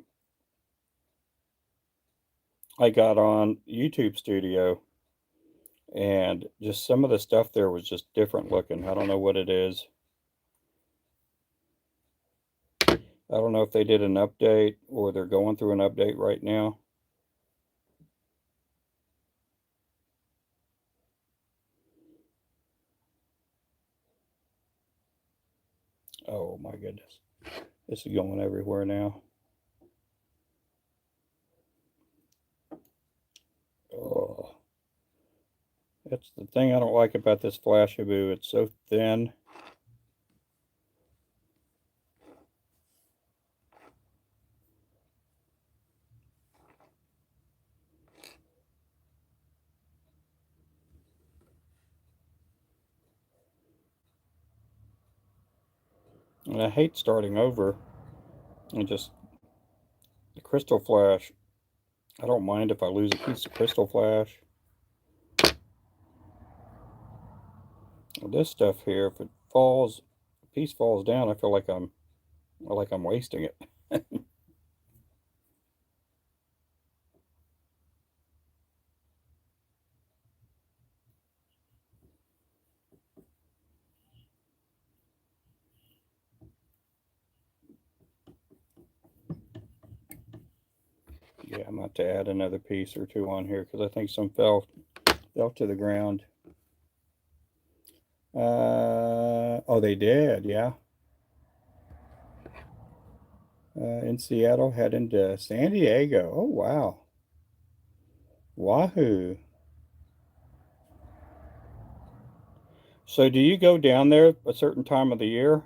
I got on YouTube Studio, and just some of the stuff there was just different looking. I don't know what it is. I don't know if they did an update or they're going through an update right now. Oh my goodness. This is going everywhere now. Oh, that's the thing I don't like about this Flashaboo. It's so thin. And I hate starting over. And just the crystal flash. I don't mind if I lose a piece of crystal flash. Well, this stuff here, if it falls, a piece falls down, I feel like I'm wasting it. Yeah, I'm about to add another piece or two on here because I think some fell to the ground. Oh, they did, yeah. In Seattle, heading to San Diego. Oh, wow. Wahoo. So, do you go down there a certain time of the year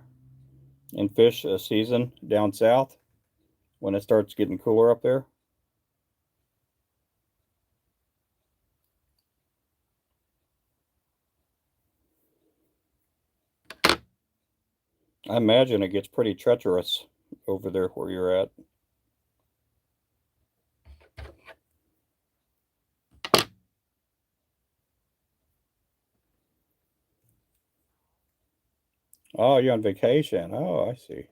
and fish a season down south when it starts getting cooler up there? I imagine it gets pretty treacherous over there where you're at. Oh, you're on vacation. Oh, I see.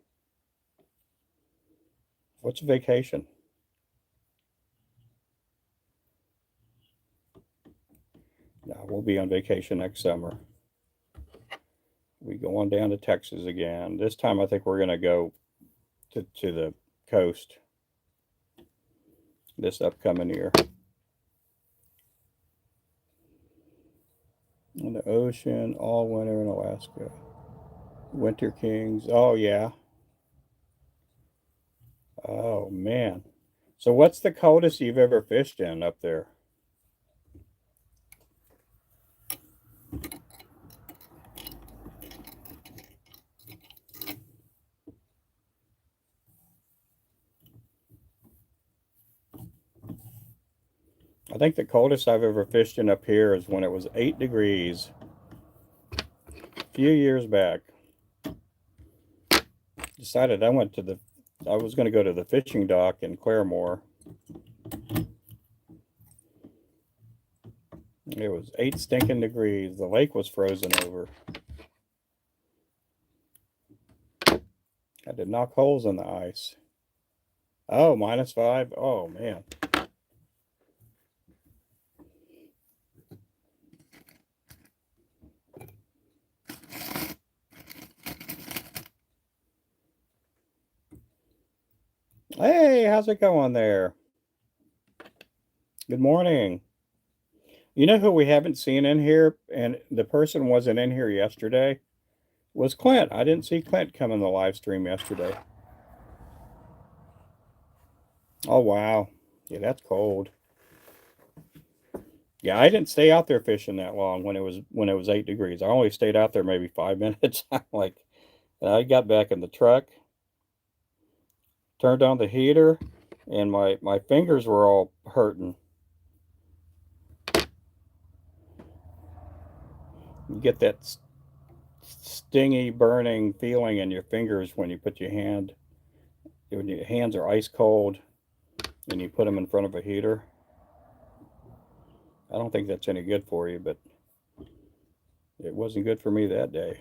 What's a vacation? No, we'll be on vacation next summer. We go on down to Texas again. This time I think we're going to go to the coast this upcoming year. In the ocean, all winter in Alaska. Winter Kings. Oh, yeah. Oh, man. So what's the coldest you've ever fished in up there? I think the coldest I've ever fished in up here is when it was 8 degrees a few years back. Decided I was going to go to the fishing dock in Claremore. It was 8 stinking degrees. The lake was frozen over. Had to knock holes in the ice. Oh, -5. Oh, man. Hey, how's it going there? Good morning. You know who we haven't seen in here, and the person wasn't in here yesterday, was Clint. I didn't see Clint come in the live stream yesterday. Oh, wow. Yeah, that's cold. Yeah, I didn't stay out there fishing that long when it was 8 degrees. I only stayed out there maybe 5 minutes. Like, I got back in the truck, turned on the heater, and my fingers were all hurting. You get that stingy, burning feeling in your fingers when you put when your hands are ice cold and you put them in front of a heater. I don't think that's any good for you, but it wasn't good for me that day.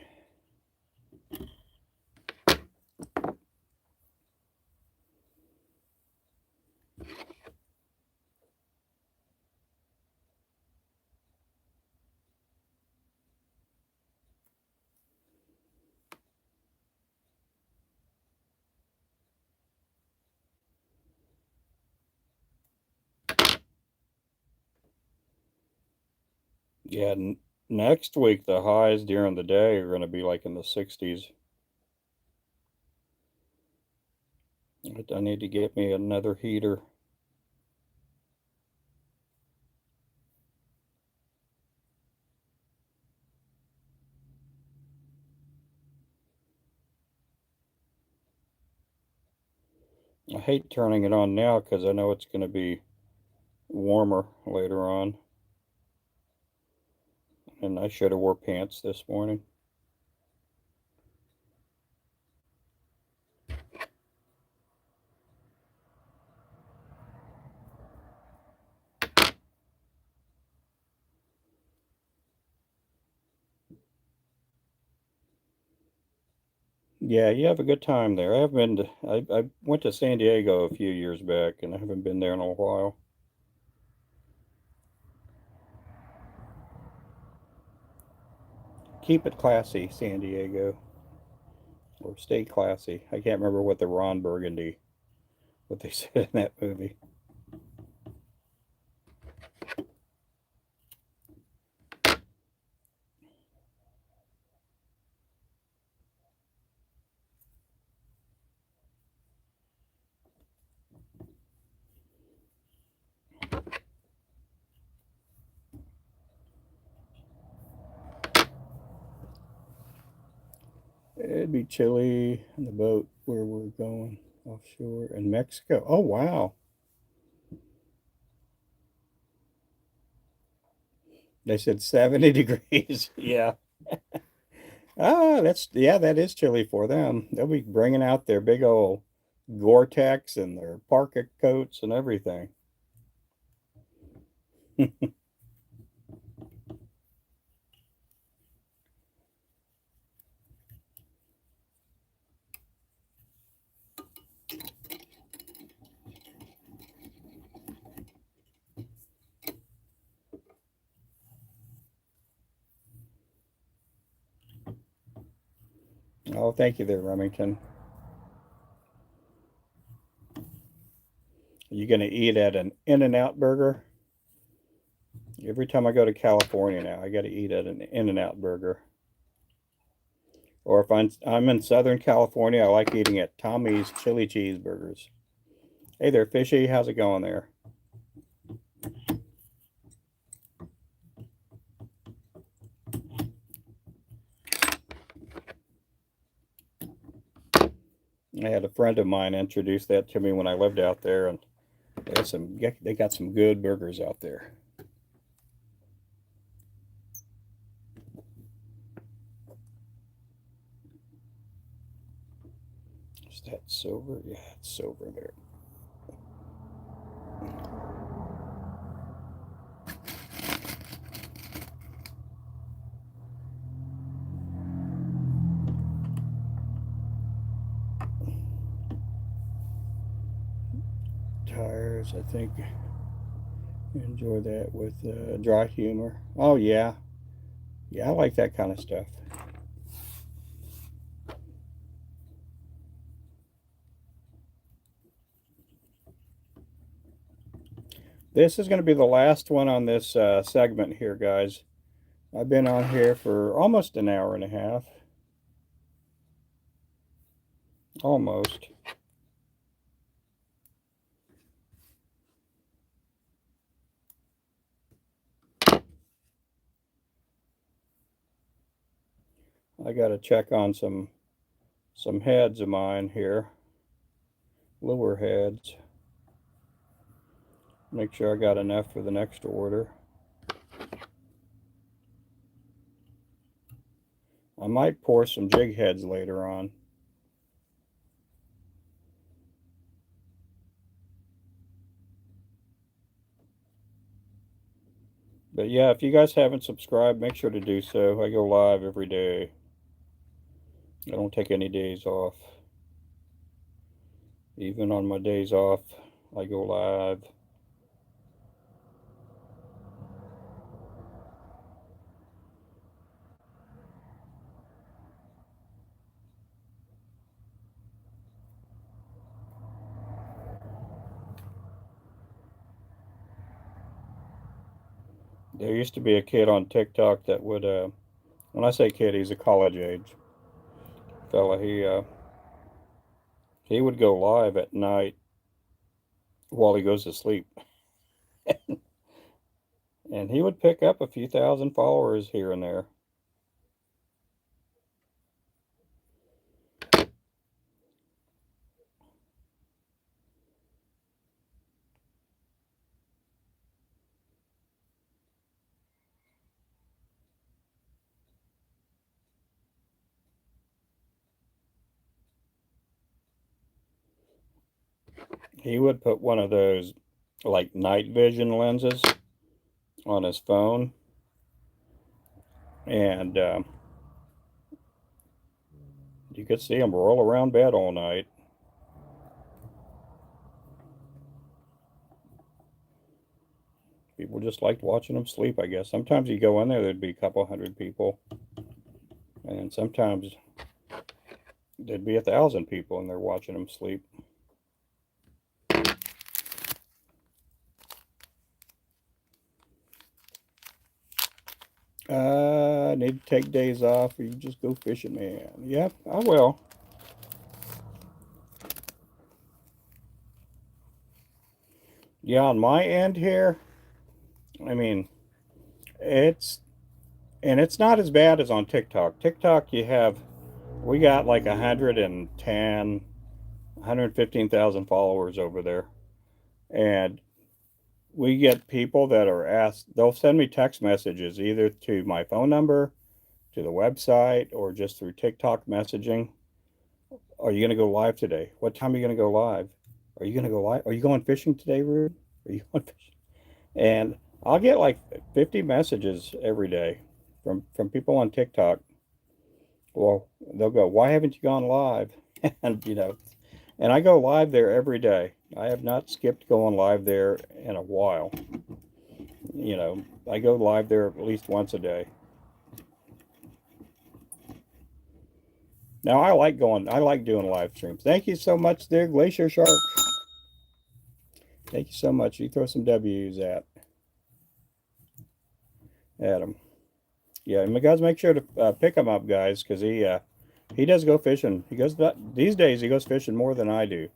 Yeah, next week the highs during the day are going to be like in the 60s. I need to get me another heater. I hate turning it on now because I know it's going to be warmer later on. And I should have wore pants this morning. Yeah, you have a good time there. I went to San Diego a few years back, and I haven't been there in a while. Keep it classy, San Diego, or stay classy. I can't remember what what they said in that movie. It'd be chilly on the boat where we're going offshore in Mexico. Oh, wow. They said 70 degrees. Yeah. Yeah, that is chilly for them. They'll be bringing out their big old Gore-Tex and their parka coats and everything. Oh, thank you there, Remington. Are you going to eat at an In-N-Out burger? Every time I go to California now, I got to eat at an In-N-Out burger. Or if I'm in Southern California, I like eating at Tommy's chili cheeseburgers. Hey there, Fishy. How's it going there? I had a friend of mine introduce that to me when I lived out there, and they got some good burgers out there. Is that silver? Yeah, it's silver there. Tires, I think. Enjoy that with dry humor. Oh yeah, yeah, I like that kind of stuff. This is going to be the last one on this segment here, guys. I've been on here for almost an hour and a half. Almost. I got to check on some heads of mine here. Lure heads. Make sure I got enough for the next order. I might pour some jig heads later on. But yeah, if you guys haven't subscribed, make sure to do so. I go live every day. I don't take any days off. Even on my days off, I go live. There used to be a kid on TikTok that would, when I say kid, he's a college age fella. He would go live at night while he goes to sleep, and he would pick up a few thousand followers here and there. He would put one of those like night vision lenses on his phone, and you could see him roll around bed all night. People just liked watching him sleep, I guess. Sometimes you go in there, there'd be a couple hundred people, and sometimes there'd be 1,000 people in there watching him sleep. I need to take days off, or you just go fishing, man. Yep, I will. Yeah, on my end here, I mean, it's it's not as bad as on TikTok. TikTok, we got like 110, 115,000 followers over there, and we get people that are asked. They'll send me text messages either to my phone number, to the website, or just through TikTok messaging. Are you going to go live today? What time are you going to go live? Are you going to go live? Are you going fishing today, Ruben? Are you going fishing? And I'll get like 50 messages every day from people on TikTok. Well, they'll go, "Why haven't you gone live?" And and I go live there every day. I have not skipped going live there in a while. I go live there at least once a day. Now I like doing live streams. Thank you so much there, Glacier Shark. Thank you so much. You throw some W's at him. Yeah, guys, make sure to pick him up, guys, because he does go fishing. These days he goes fishing more than I do.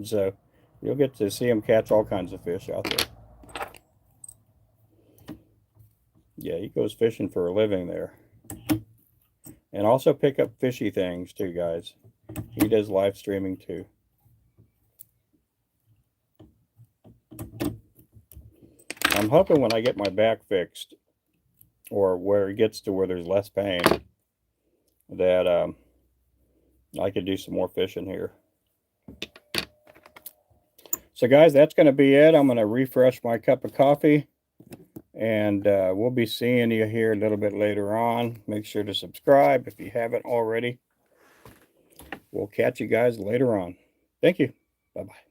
So You'll get to see him catch all kinds of fish out there. Yeah, he goes fishing for a living there. And also pick up fishy things too, guys. He does live streaming too. I'm hoping when I get my back fixed, or where it gets to where there's less pain, that I could do some more fishing here. So guys, that's going to be it. I'm going to refresh my cup of coffee, and we'll be seeing you here a little bit later on. Make sure to subscribe if you haven't already. We'll catch you guys later on. Thank you. Bye-bye.